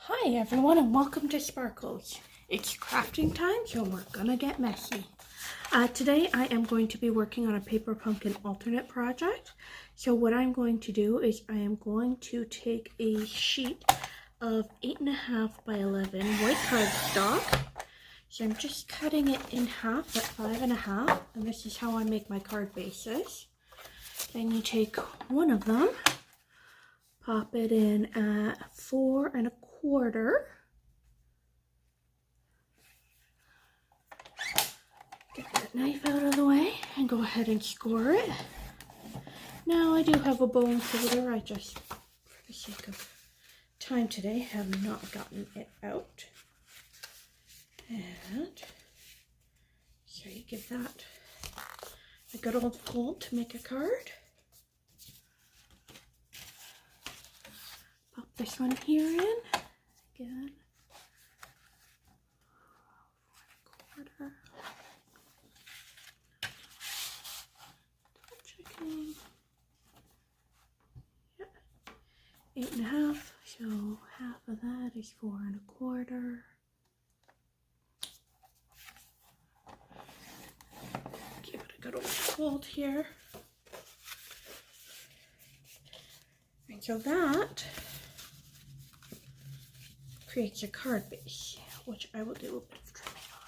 Hi everyone and welcome to Sparkles. It's crafting time, so we're gonna get messy. Today I am going to be working on a Paper Pumpkin alternate project. So what I'm going to do is I am going to take a sheet of 8.5 by 11 white cardstock. So I'm just cutting it in half at 5.5, and this is how I make my card bases. Then you take one of them, pop it in at 4.25. Get that knife out of the way and go ahead and score it. Now I do have a bone folder. I just, for the sake of time today, have not gotten it out. And so you give that a good old fold to make a card. Pop this one here in again. 4.25. Checking. Yep. 8.5. So half of that is 4.25. Give it a good old fold here. And so that creates a card base, which I will do a bit of trimming on.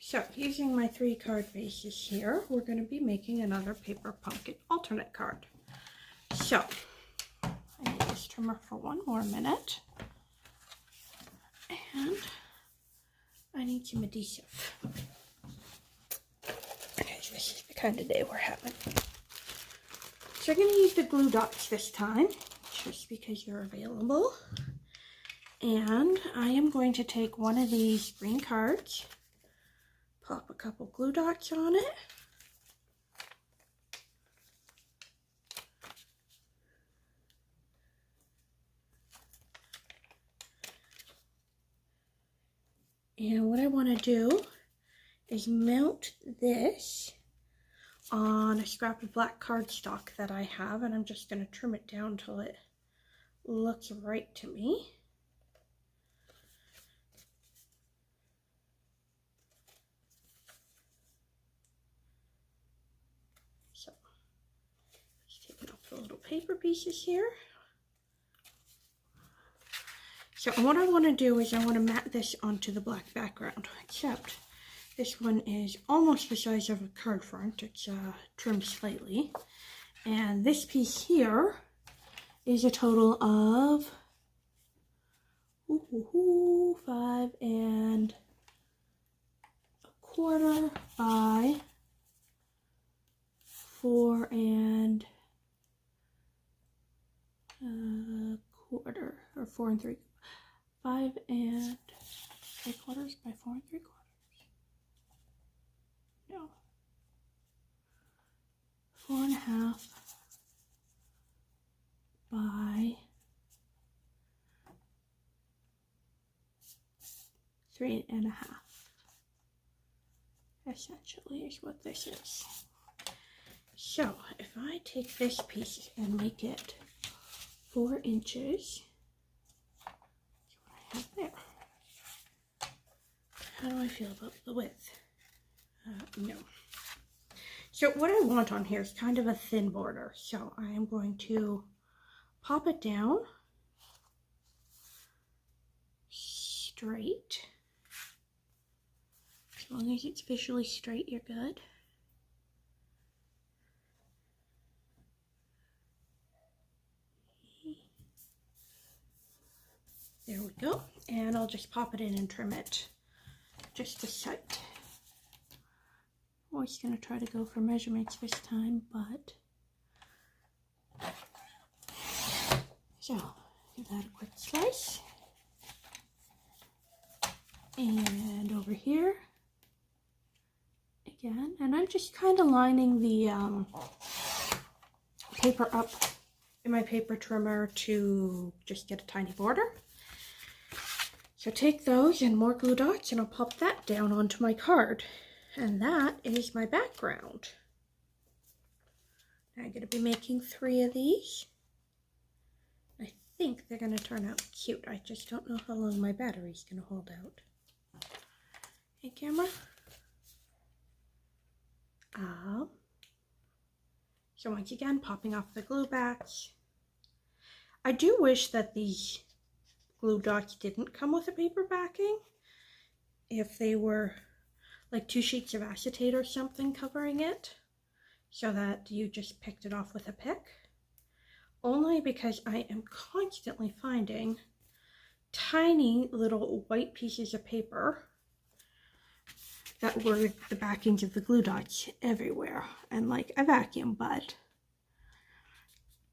So using my 3 card bases here, we're going to be making another Paper Pumpkin alternate card. So I need this trimmer for one more minute, and I need some adhesive. Okay, so this is the kind of day we're having. So I'm going to use the glue dots this time, just because they're available. And I am going to take one of these green cards, pop a couple glue dots on it. And what I want to do is mount this on a scrap of black cardstock that I have, and I'm just going to trim it down till it looks right to me. So, just taking off the little paper pieces here. So what I want to do is I want to mat this onto the black background, except this one is almost the size of a card front. It's trimmed slightly. And this piece here is a total of 5.25 by 4.25, or 4 3/4. 5.75 by 4 3/4. No. 4.5 by 3.5. Essentially is what this is. So if I take this piece and make it 4 inches, that's what I have there. How do I feel about the width? No. So what I want on here is kind of a thin border. So I am going to pop it down straight. As long as it's visually straight, you're good. There we go. And I'll just pop it in and trim it just a sight. Always going to try to go for measurements this time, but so give that a quick slice. And over here again, and I'm just kind of lining the paper up in my paper trimmer to just get a tiny border. So take those and more glue dots, and I'll pop that down onto my card. And that is my background. Now I'm going to be making 3 of these. think they're going to turn out cute. I just don't know how long my battery's going to hold out. Hey, camera. So once again, popping off the glue backs. I do wish that these glue dots didn't come with a paper backing. If they were like 2 sheets of acetate or something covering it, so that you just picked it off with a pick. Only because I am constantly finding tiny little white pieces of paper that were the backings of the glue dots everywhere. And like a vacuum, but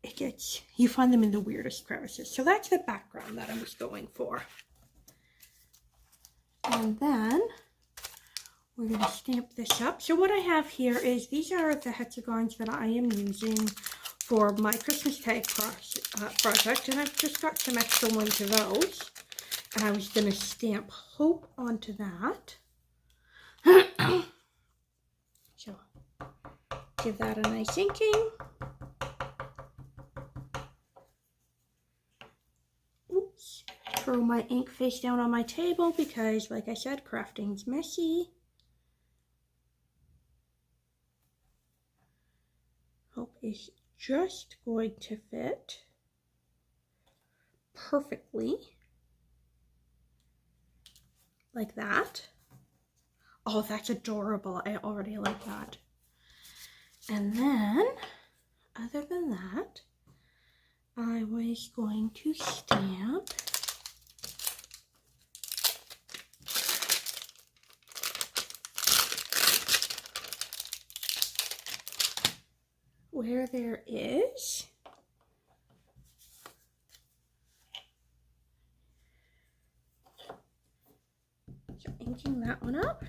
it gets, you find them in the weirdest crevices. So that's the background that I was going for. And then we're going to stamp this up. So what I have here is, these are the hexagons that I am using for my Christmas tag project. And I've just got some extra ones of those. And I was going to stamp Hope onto that. So give that a nice inking. Oops. Throw my ink face down on my table because, like I said, crafting's messy. Hope is just going to fit perfectly like that. Oh, that's adorable. I already like that. And then, other than that, I was going to stamp where there is so inking that one up.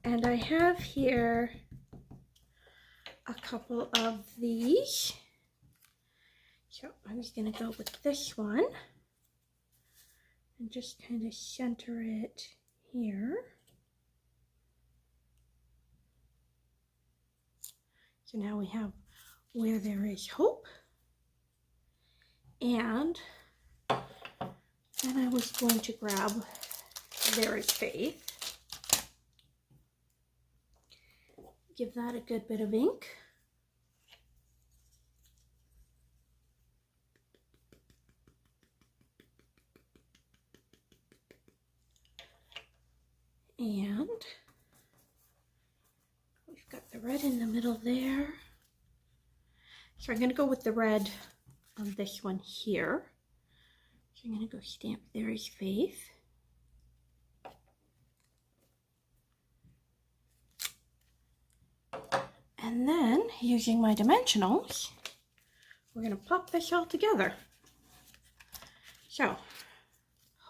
And I have here a couple of these. So I'm just going to go with this one and just kind of center it here. So now we have where there is hope. And then I was going to grab there is faith. Give that a good bit of ink. And we've got the red in the middle there. So I'm going to go with the red on this one here. So I'm going to go stamp There is Faith. And then, using my dimensionals, we're going to pop this all together. So,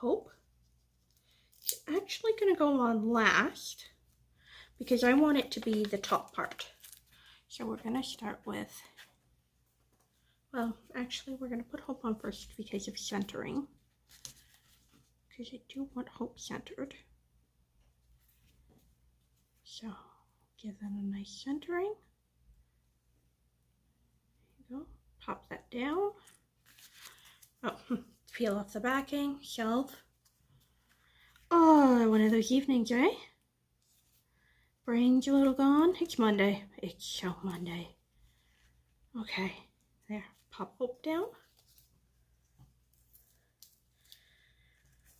Hope is actually going to go on last because I want it to be the top part. So we're going to start with, well, actually we're going to put Hope on first because of centering. Because I do want Hope centered. So, give that a nice centering. There you go. Pop that down. Oh, peel off the backing, shelf. Oh, one of those evenings, eh? Brain's a little gone. It's Monday. It's so Monday. Okay, there. Pop Hope down.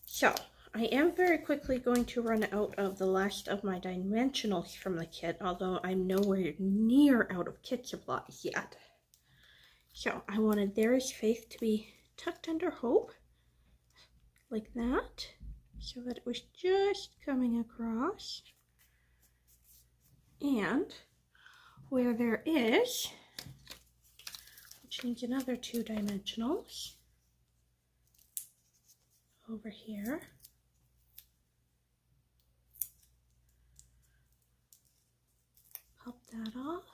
So, I am very quickly going to run out of the last of my dimensionals from the kit, although I'm nowhere near out of kit supplies yet. So I wanted There is Faith to be tucked under Hope, like that, so that it was just coming across. And where there is, which needs another 2 dimensionals, over here. Pop that off.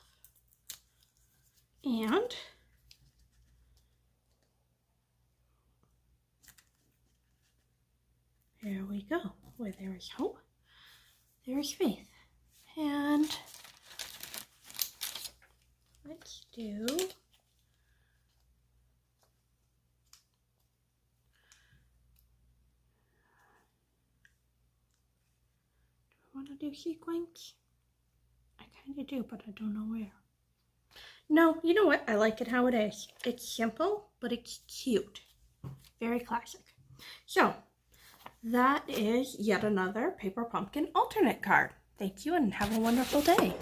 And there we go. Where there is hope, there is faith. And let's do want to do sequins? I kind of do, but I don't know where. No, you know what? I like it how it is. It's simple, but it's cute. Very classic. So, that is yet another Paper Pumpkin alternate card. Thank you and have a wonderful day.